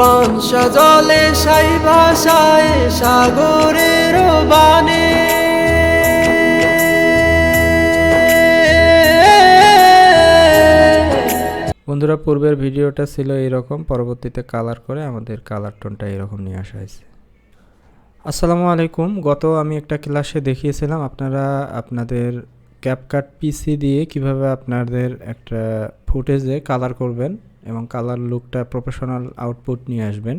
পানসা জলে সাই ভাষায় সাগরের বানে বন্ধুরা, পূর্বের ভিডিওটা ছিল এরকম, পরবর্তীতে কালার করে আমাদের কালার টোনটা এরকম নিয়ে আসা হয়েছে। আসসালামু আলাইকুম। আমি একটা ক্লাসে দেখিয়েছিলাম আপনারা আপনাদের ক্যাপকাট পিসি দিয়ে কিভাবে আপনাদের একটা ফুটেজে কালার করবেন এবং কালার লুকটা প্রফেশনাল আউটপুট নিয়ে আসবেন।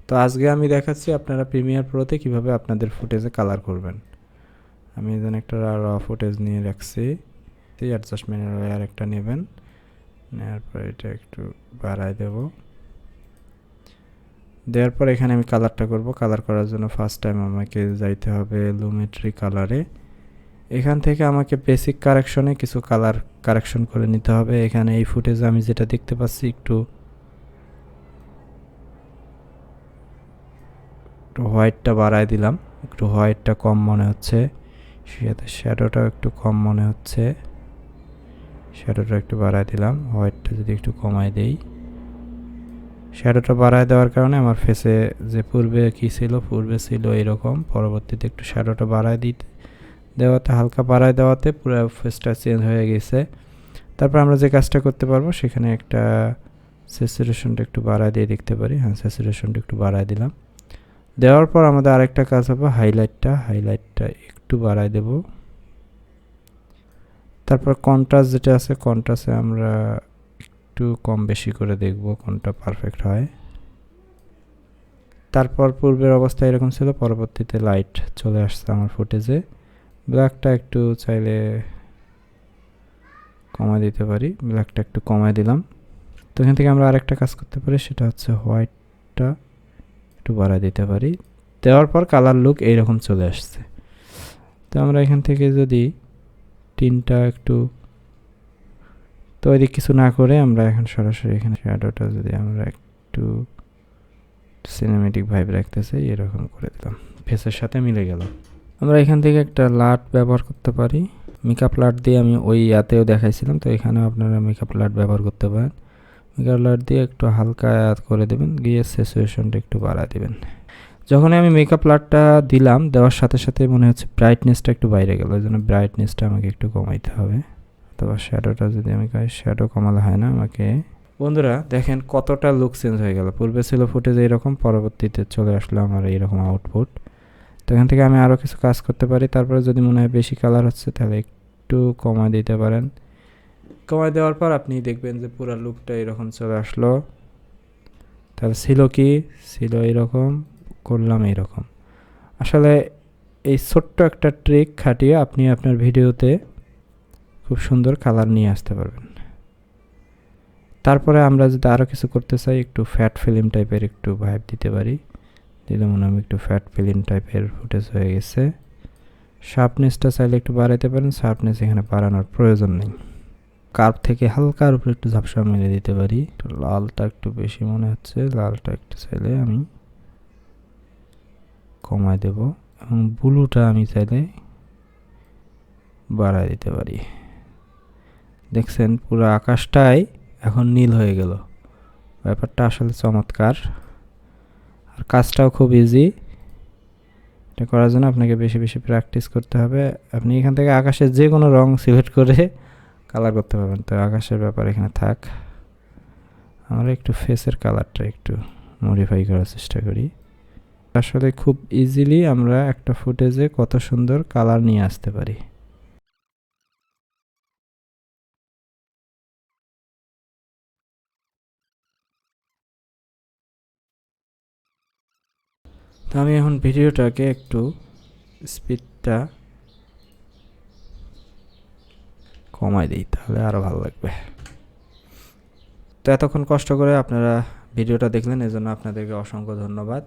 তো আজকে আমি দেখাচ্ছি আপনারা প্রিমিয়ার প্রোতে কিভাবে আপনাদের ফুটেজে কালার করবেন। আমি এখানে একটা র ফুটেজ নিয়ে রাখছি। অ্যাডজাস্টমেন্ট লেয়ার একটা নেবেন, নেওয়ার পর এটা একটু বাড়ায় দেওয়ার পর এখানে আমি কালারটা করব। কালার করার জন্য ফার্স্ট টাইম আমাকে যাইতে হবে লুমেট্রি কালারে। এখান থেকে আমাকে বেসিক কারেকশনে কিছু কালার কারেকশন করে নিতে হবে। এখানে এই ফুটেজে আমি যেটা দেখতে পাচ্ছি একটু হোয়াইটটা বাড়ায় দিলাম, একটু হোয়াইটটা কম মনে হচ্ছে, সাথে শ্যাডোটাও একটু কম মনে হচ্ছে, শ্যাডোটা একটু বাড়ায় দিলাম। হোয়াইটটা যদি একটু কমায় দেই, শ্যাডোটা বাড়ায় দেওয়ার কারণে আমার ফেসে যে পূর্বে ছিল এরকম, পরবর্তীতে একটু শ্যাডোটা বাড়ায় দেওয়াতে হালকা বাড়ায় দেওয়াতে পুরো ফেসটা চেঞ্জ হয়ে গেছে। তারপর আমরা যে কাজটা করতে পারবো, সেখানে একটা স্যাচুরেশনটা একটু বাড়ায় দিয়ে দেখতে পারি। হ্যাঁ, স্যাচুরেশনটা একটু বাড়ায় দিলাম। দেওয়ার পর আমাদের আরেকটা কাজ হবে হাইলাইটটা একটু বাড়ায় দেব। তারপর কন্ট্রাস্ট যেটা আছে, কন্ট্রাস্টে আমরা একটু কম বেশি করে দেখব কোনটা পারফেক্ট হয়। তারপর পূর্বের অবস্থা এরকম ছিল, পরবর্তীতে লাইট চলে আসছে আমার ফুটেজে। ব্ল্যাকটা একটু চাইলে কমায় দিতে পারি, ব্ল্যাকটা একটু কমায় দিলাম। তো এখান থেকে আমরা আরেকটা কাজ করতে পারি, সেটা হচ্ছে হোয়াইটটা একটু বাড়ায় দিতে পারি। দেওয়ার পর কালার লুক এইরকম চলে আসছে। তো আমরা এখান থেকে যদি তিনটা একটু তৈরি কিছু না করে আমরা এখন সরাসরি এখানে শ্যাডোটা যদি আমরা একটু সিনেমেটিক ভাইব রাখতে চাই, এরকম করে দিলাম, ফেসের সাথে মিলে গেল। আমরা এখান থেকে একটা লাট ব্যবহার করতে পারি। মেকআপ লাট দিয়ে আমি ওই ইয়াতেও দেখাইছিলাম, তো এখানেও আপনারা মেকআপ লাট ব্যবহার করতে পারেন। মেকআপ লাট দিয়ে একটু হালকা করে দেবেন, গিয়ে স্যাচুরেশনটা একটু বাড়া দেবেন। যখন আমি মেকআপ লাটটা দিলাম, দেওয়ার সাথে সাথে মনে হচ্ছে ব্রাইটনেসটা একটু বাইরে গেল, ওই জন্য ব্রাইটনেসটা আমাকে একটু কমাইতে হবে। অথবা শ্যাডোটা যদি আমি শ্যাডো কমালে হয় না আমাকে। বন্ধুরা দেখেন কতটা লুক চেঞ্জ হয়ে গেল। পূর্বে ছিল ফুটেজ এইরকম, পরবর্তীতে চলে আসলো আমার এইরকম আউটপুট। তো এখান থেকে আমি আরও কিছু কাজ করতে পারি। তারপরে যদি মনে হয় বেশি কালার হচ্ছে, তাহলে একটু কমায় দিতে পারেন। কমায় দেওয়ার পর আপনি দেখবেন যে পুরো লুকটা এরকম চলে আসলো। তাহলে ছিল এইরকম, করলাম এইরকম। আসলে এই ছোট্ট একটা ট্রিক খাটিয়ে আপনি আপনার ভিডিওতে খুব সুন্দর কালার নিয়ে আসতে পারবেন। তারপরে আমরা যদি আরও কিছু করতে চাই, একটু ফ্যাট ফিল্ম টাইপের একটু ভাইব দিতে পারি। দিলে মনে হয় একটু ফ্যাট ফিল্ম টাইপের ফুটেজ হয়ে গেছে। শার্পনেসটা চাইলে একটু বাড়াইতে পারেন, শার্পনেস এখানে বাড়ানোর প্রয়োজন নেই। কার্ভ থেকে হালকার উপরে একটু ঝাপসা মেরে দিতে পারি। লালটা একটু বেশি মনে হচ্ছে, লালটা একটু চাইলে আমি কমায় দেব, এবং ব্লুটা আমি চাইলে বাড়ায় দিতে পারি। দেখছেন পুরো আকাশটাই এখন নীল হয়ে গেল। ব্যাপারটা আসলে চমৎকার, আর কাজটাও খুব ইজি। এটা করার জন্য আপনাকে বেশি বেশি প্র্যাকটিস করতে হবে। আপনি এখান থেকে আকাশের যে কোনো রং সিলেক্ট করে কালার করতে পারবেন। তো আকাশের ব্যাপার এখানে থাক, আমরা একটু ফেসের কালারটা একটু মডিফাই করার চেষ্টা করি। আসলে খুব ইজিলি আমরা একটা ফুটেজে কত সুন্দর কালার নিয়ে আসতে পারি। তো আমি এখন ভিডিওটাকে একটু স্পিডটা কমাই দিই, তাহলে আরও ভালো লাগবে। তো এতক্ষণ কষ্ট করে আপনারা ভিডিওটা দেখলেন, এজন্য আপনাদেরকে অসংখ্য ধন্যবাদ।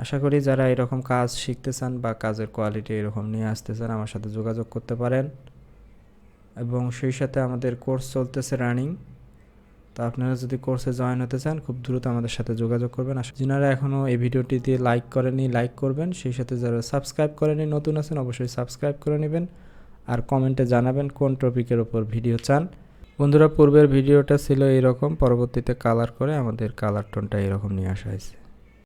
আশা করি যারা এরকম কাজ শিখতে চান বা কাজের কোয়ালিটি এরকম নিয়ে আসতে চান, আমার সাথে যোগাযোগ করতে পারেন। এবং সেই সাথে আমাদের কোর্স চলতেছে রানিং। তো আপনারা যদি কোর্সে জয়েন হতে চান, খুব দ্রুত আমাদের সাথে যোগাযোগ করবেন। যারা এখনও এই ভিডিওটিতে লাইক করেনি, লাইক করবেন। সেই সাথে যারা সাবস্ক্রাইব করেনি, নতুন আছেন, অবশ্যই সাবস্ক্রাইব করে নেবেন। আর কমেন্টে জানাবেন কোন টপিকের ওপর ভিডিও চান। বন্ধুরা পূর্বের ভিডিওটা ছিল এইরকম, পরবর্তীতে কালার করে আমাদের কালার টোনটা এরকম নিয়ে আসা হয়েছে।